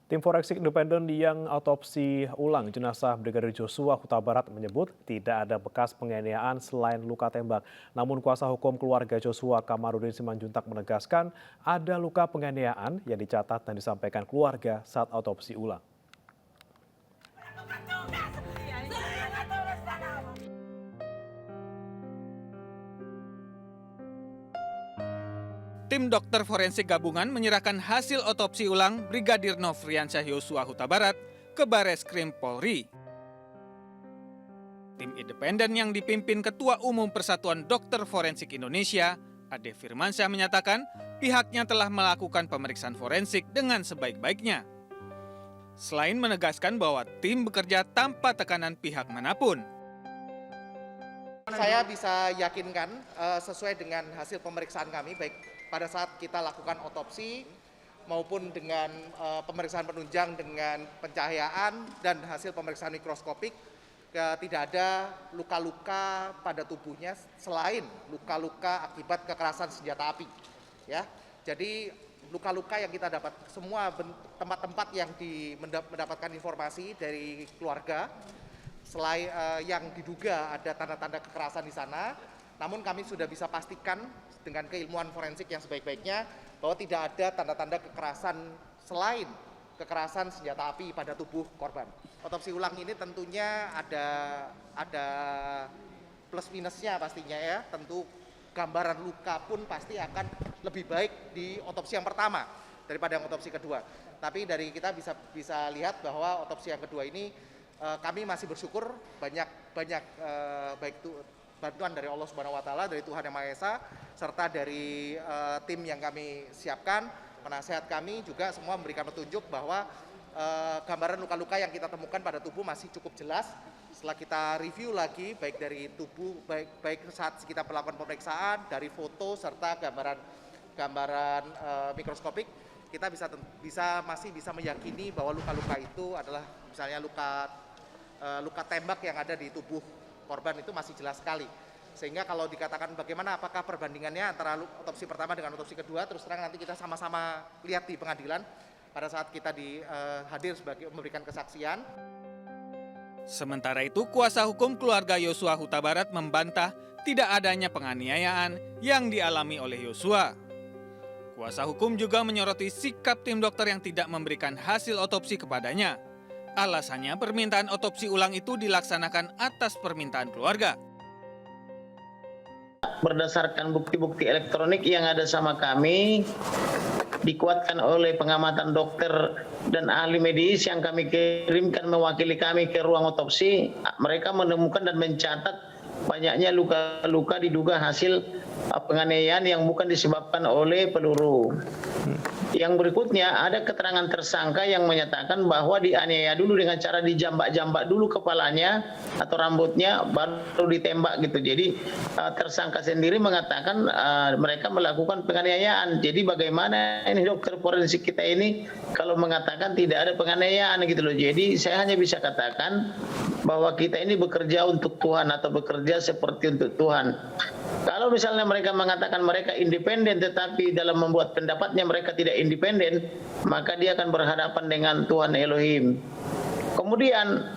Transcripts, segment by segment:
Tim forensik independen yang autopsi ulang jenazah Brigadir Joshua Huta Barat menyebut tidak ada bekas penganiayaan selain luka tembak. Namun kuasa hukum keluarga Joshua Kamarudin Simanjuntak menegaskan ada luka penganiayaan yang dicatat dan disampaikan keluarga saat autopsi ulang. Tim dokter forensik gabungan menyerahkan hasil otopsi ulang Brigadir Nofriansyah Yosua Huta Barat ke Bareskrim Polri. Tim independen yang dipimpin Ketua Umum Persatuan Dokter Forensik Indonesia, Ade Firmansyah menyatakan pihaknya telah melakukan pemeriksaan forensik dengan sebaik-baiknya. Selain menegaskan bahwa tim bekerja tanpa tekanan pihak manapun. Saya bisa yakinkan sesuai dengan hasil pemeriksaan kami, baik pada saat kita lakukan otopsi maupun dengan pemeriksaan penunjang dengan pencahayaan dan hasil pemeriksaan mikroskopik, tidak ada luka-luka pada tubuhnya selain luka-luka akibat kekerasan senjata api. Ya, jadi luka-luka yang kita dapat semua tempat-tempat yang mendapatkan informasi dari keluarga, selain yang diduga ada tanda-tanda kekerasan di sana, namun kami sudah bisa pastikan dengan keilmuan forensik yang sebaik-baiknya bahwa tidak ada tanda-tanda kekerasan selain kekerasan senjata api pada tubuh korban. Otopsi ulang ini tentunya ada plus minusnya pastinya ya. Tentu gambaran luka pun pasti akan lebih baik di otopsi yang pertama daripada yang otopsi kedua. Tapi dari kita bisa lihat bahwa otopsi yang kedua ini kami masih bersyukur banyak baik itu bantuan dari Allah Subhanahu wa taala, dari Tuhan Yang Maha Esa, serta dari tim yang kami siapkan, penasehat kami juga semua memberikan petunjuk bahwa gambaran luka-luka yang kita temukan pada tubuh masih cukup jelas. Setelah kita review lagi baik dari tubuh baik saat kita melakukan pemeriksaan, dari foto serta gambaran mikroskopik, kita masih bisa meyakini bahwa luka-luka itu adalah misalnya luka tembak yang ada di tubuh korban itu masih jelas sekali. Sehingga kalau dikatakan bagaimana apakah perbandingannya antara otopsi pertama dengan otopsi kedua, terus terang nanti kita sama-sama lihat di pengadilan pada saat kita hadir sebagai memberikan kesaksian. Sementara itu, kuasa hukum keluarga Yosua Huta Barat membantah tidak adanya penganiayaan yang dialami oleh Yosua. Kuasa hukum juga menyoroti sikap tim dokter yang tidak memberikan hasil otopsi kepadanya. Alasannya permintaan otopsi ulang itu dilaksanakan atas permintaan keluarga. Berdasarkan bukti-bukti elektronik yang ada sama kami, dikuatkan oleh pengamatan dokter dan ahli medis yang kami kirimkan mewakili kami ke ruang otopsi, mereka menemukan dan mencatat banyaknya luka-luka diduga hasil penganiayaan yang bukan disebabkan oleh peluru. Yang berikutnya ada keterangan tersangka yang menyatakan bahwa dianiaya dulu dengan cara dijambak-jambak dulu kepalanya atau rambutnya baru ditembak gitu. Jadi tersangka sendiri mengatakan mereka melakukan penganiayaan. Jadi bagaimana ini dokter forensik kita ini kalau mengatakan tidak ada penganiayaan gitu loh. Jadi saya hanya bisa katakan bahwa kita ini bekerja untuk Tuhan atau bekerja seperti untuk Tuhan. Kalau misalnya mereka mengatakan mereka independen tetapi dalam membuat pendapatnya mereka tidak independen, maka dia akan berhadapan dengan Tuhan Elohim. Kemudian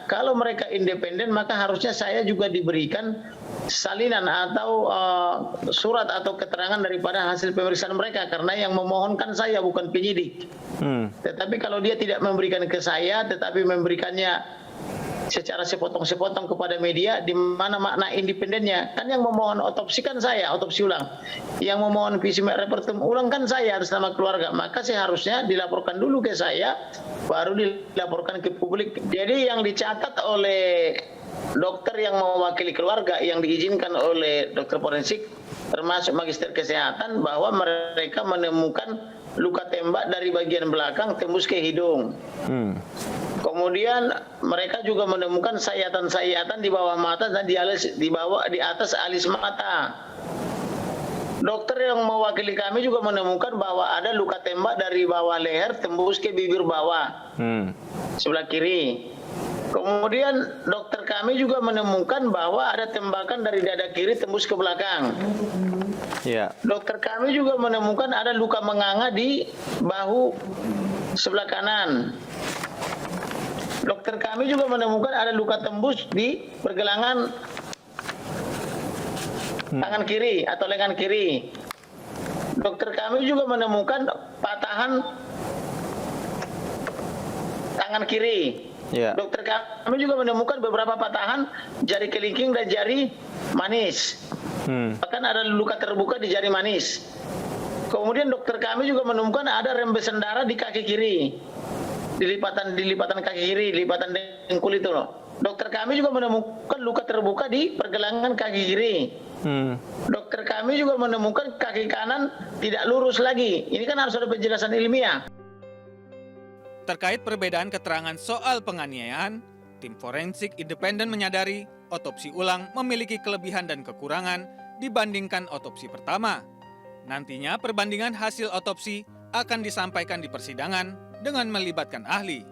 kalau mereka independen maka harusnya saya juga diberikan salinan atau surat atau keterangan daripada hasil pemeriksaan mereka, karena yang memohonkan saya bukan penyidik. Tetapi kalau dia tidak memberikan ke saya tetapi memberikannya secara sepotong-sepotong kepada media, di mana makna independennya? Kan yang memohon otopsi kan saya, otopsi ulang. Yang memohon visum et repertum ulang kan saya atas nama keluarga. Maka seharusnya dilaporkan dulu ke saya, baru dilaporkan ke publik. Jadi yang dicatat oleh dokter yang mewakili keluarga, yang diizinkan oleh dokter forensik, termasuk magister kesehatan, bahwa mereka menemukan luka tembak dari bagian belakang tembus ke hidung. Kemudian mereka juga menemukan sayatan-sayatan di bawah mata dan di atas alis mata. Dokter yang mewakili kami juga menemukan bahwa ada luka tembak dari bawah leher tembus ke bibir bawah sebelah kiri. Kemudian dokter kami juga menemukan bahwa ada tembakan dari dada kiri tembus ke belakang. Dokter kami juga menemukan ada luka menganga di bahu sebelah kanan. Dokter kami juga menemukan ada luka tembus di pergelangan tangan kiri atau lengan kiri. Dokter kami juga menemukan patahan tangan kiri. Ya. Dokter kami juga menemukan beberapa patahan jari kelingking dan jari manis. Bahkan ada luka terbuka di jari manis. Kemudian dokter kami juga menemukan ada rembesan darah di kaki kiri. Di lipatan kaki kiri, lipatan dengkul itu loh. Dokter kami juga menemukan luka terbuka di pergelangan kaki kiri. Dokter kami juga menemukan kaki kanan tidak lurus lagi. Ini kan harus ada penjelasan ilmiah. Terkait perbedaan keterangan soal penganiayaan, tim forensik independen menyadari otopsi ulang memiliki kelebihan dan kekurangan dibandingkan otopsi pertama. Nantinya perbandingan hasil otopsi akan disampaikan di persidangan dengan melibatkan ahli.